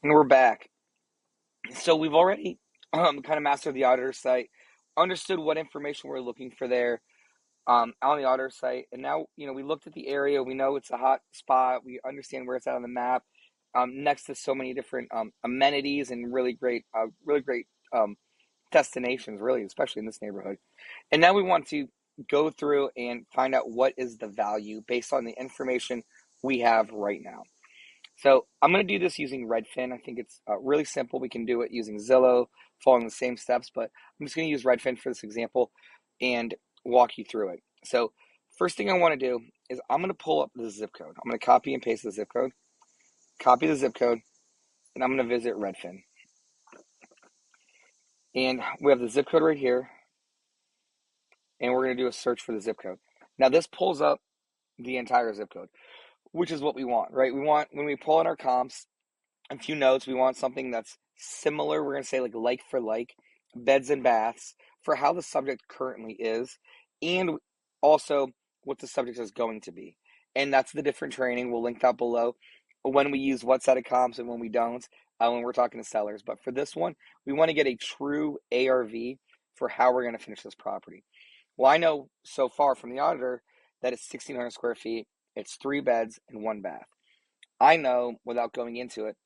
And we're back. So we've already kind of mastered the auditor site, understood what information we're looking for there on the auditor site, and now we looked at the area. We know it's a hot spot. We understand where it's at on the map, next to so many different amenities and really great destinations, really, especially in this neighborhood. And now we want to go through and find out what is the value based on the information we have right now. So I'm going to do this using Redfin. I think it's really simple. We can do it using Zillow, following the same steps, but I'm just going to use Redfin for this example and walk you through it. So first thing I want to do is I'm going to pull up the zip code. I'm going to copy and paste the zip code, copy the zip code, and I'm going to visit Redfin. And we have the zip code right here, and we're going to do a search for the zip code. Now this pulls up the entire zip code, which is what we want, right? We want, when we pull in our comps, a few notes. We want something that's similar. We're going to say like for like, beds and baths for how the subject currently is, and also what the subject is going to be. And that's the different training. We'll link that below when we use what set of comps and when we don't, when we're talking to sellers. But for this one, we want to get a true ARV for how we're going to finish this property. Well, I know so far from the auditor that it's 1,600 square feet. It's 3 beds and 1 bath. I know, without going into it,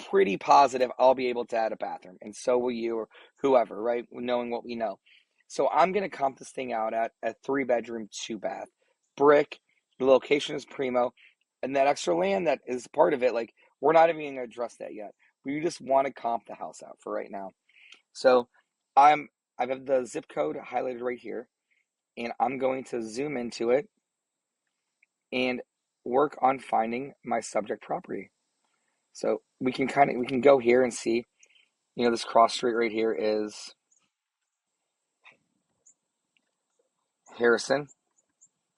pretty positive I'll be able to add a bathroom, and so will you or whoever, right? Knowing what we know. So I'm going to comp this thing out at a 3-bedroom, 2-bath, brick. The location is primo, and that extra land that is part of it, like we're not even going to address that yet. We just want to comp the house out for right now. So I have the zip code highlighted right here, and I'm going to zoom into it and work on finding my subject property. So we can go here and see, this cross street right here is Harrison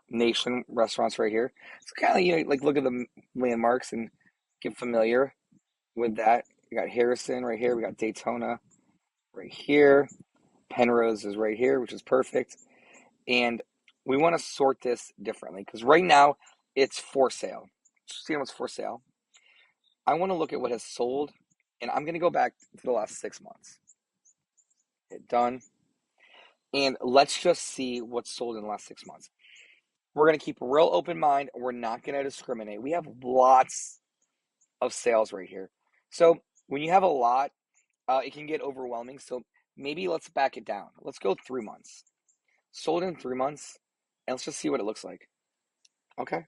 Nation restaurants right here. So kind of, like look at the landmarks and get familiar with that. We got Harrison right here. We got Daytona right here. Penrose is right here, which is perfect. And we want to sort this differently because right now it's for sale. See what's for sale. I want to look at what has sold, and I'm going to go back to the last 6 months. Hit done. And let's just see what's sold in the last 6 months. We're going to keep a real open mind. We're not going to discriminate. We have lots of sales right here. So when you have a lot, it can get overwhelming. So maybe let's back it down. Let's go 3 months. Sold in 3 months, and let's just see what it looks like. Okay.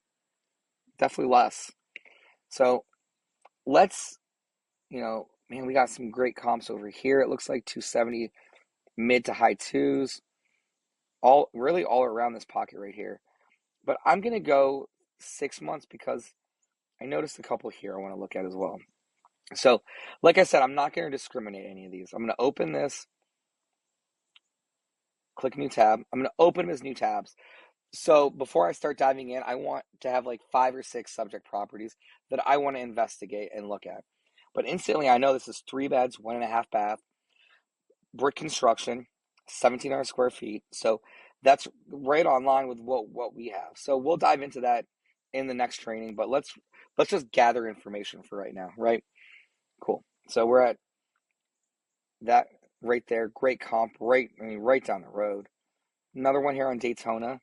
Definitely less. So let's, man, we got some great comps over here. It looks like 270, mid to high twos, all around this pocket right here. But I'm going to go 6 months because I noticed a couple here I want to look at as well. So, like I said, I'm not going to discriminate any of these. I'm going to open this, click new tab. I'm going to open them as new tabs. So before I start diving in, I want to have like 5 or 6 subject properties that I want to investigate and look at. But instantly, I know this is 3 beds, 1.5 bath, brick construction, 1,700 square feet. So that's right on line with what we have. So we'll dive into that in the next training. But let's just gather information for right now, right? Cool. So we're at that right there. Great comp, right down the road. Another one here on Daytona,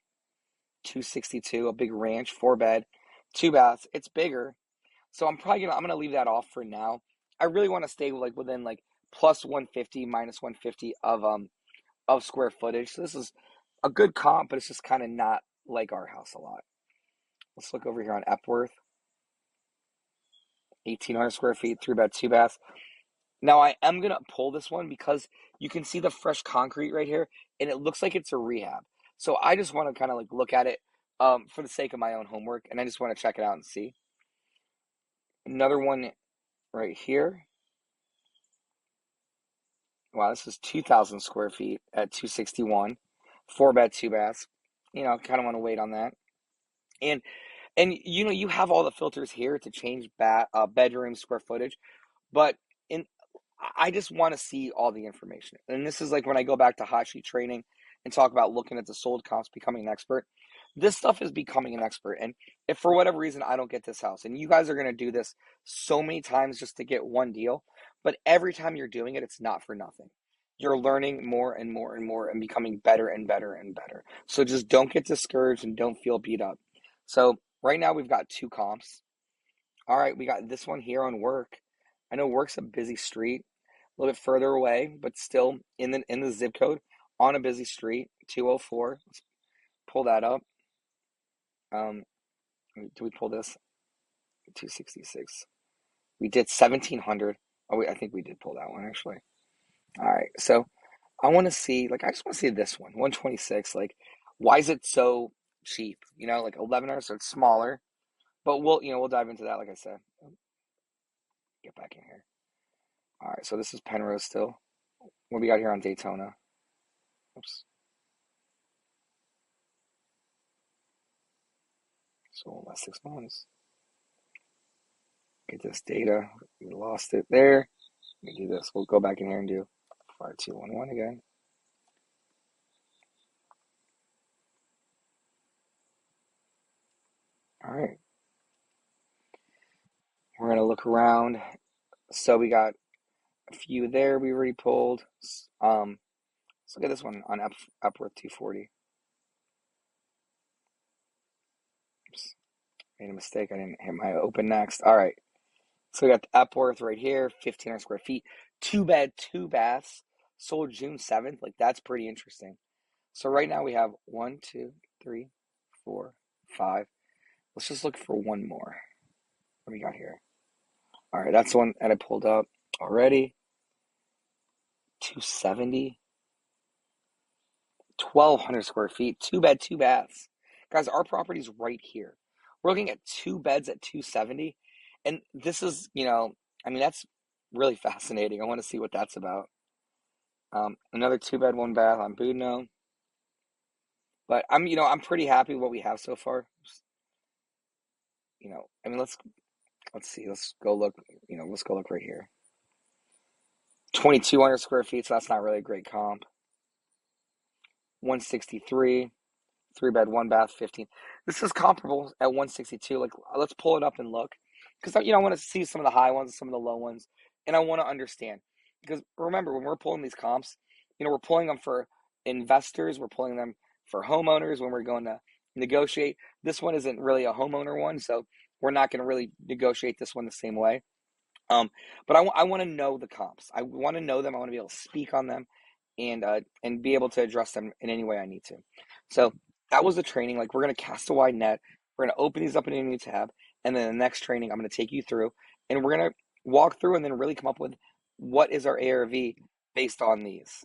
262, a big ranch, 4 bed, 2 baths. It's bigger. So I'm gonna leave that off for now. I really want to stay within plus 150, minus 150 of square footage. So this is a good comp, but it's just kind of not like our house a lot. Let's look over here on Epworth. 1,800 square feet, 3 bed, 2 baths. Now I am going to pull this one because you can see the fresh concrete right here, and it looks like it's a rehab. So I just want to kind of look at it for the sake of my own homework, and I just want to check it out and see. Another one right here. Wow, this is 2,000 square feet at 261, 4 bed, 2 baths. Kind of want to wait on that. And you have all the filters here to change bedroom square footage, but I just want to see all the information. And this is like when I go back to hot sheet training and talk about looking at the sold comps, becoming an expert. This stuff is becoming an expert. And if for whatever reason I don't get this house, and you guys are going to do this so many times just to get one deal, but every time you're doing it, it's not for nothing. You're learning more and more and more and becoming better and better and better. So just don't get discouraged and don't feel beat up. So right now we've got 2 comps. All right, we got this one here on Work. I know Work's a busy street, a little bit further away, but still in the zip code on a busy street, 204. Let's pull that up. Do we pull this? 266. We did 1700. Oh, I think we did pull that one actually. All right, so I want to see, like, I just want to see this one, 126. Like, why is it so cheap? Like 1100, so it's smaller. But we'll dive into that, like I said. Get back in here. All right, so this is Penrose still. What we got here on Daytona? Oops. So last 6 months. Get this data. We lost it there. Let me do this. We'll go back in here and do 5211 again. All right. We're going to look around. So we got a few there we already pulled. Let's look at this one on Epworth 240. Oops. Made a mistake. I didn't hit my open next. All right. So we got the Epworth right here, 1,500 square feet. 2-bed, 2 baths. Sold June 7th. Like, that's pretty interesting. So right now we have 1, 2, 3, 4, 5. Let's just look for one more. What do we got here? All right, that's the one that I pulled up already. 270. 1,200 square feet. 2-bed, 2 baths. Guys, our property's right here. We're looking at 2 beds at 270. And this is, that's really fascinating. I want to see what that's about. Another 2-bed, 1 bath on Budno. But I'm pretty happy with what we have so far. Let's see. Let's go look. Let's go look right here. 2,200 square feet. So that's not really a great comp. 163, 3-bed, 1 bath, 15. This is comparable at 162. Like, let's pull it up and look, because I want to see some of the high ones, some of the low ones, and I want to understand. Because remember, when we're pulling these comps, we're pulling them for investors, we're pulling them for homeowners when we're going to negotiate. This one isn't really a homeowner one, so we're not going to really negotiate this one the same way. But I want to know the comps. I want to know them. I want to be able to speak on them, and be able to address them in any way I need to. So that was the training. Like, we're gonna cast a wide net. We're gonna open these up in a new tab, and then the next training I'm gonna take you through, and we're gonna walk through and then really come up with what is our ARV based on these.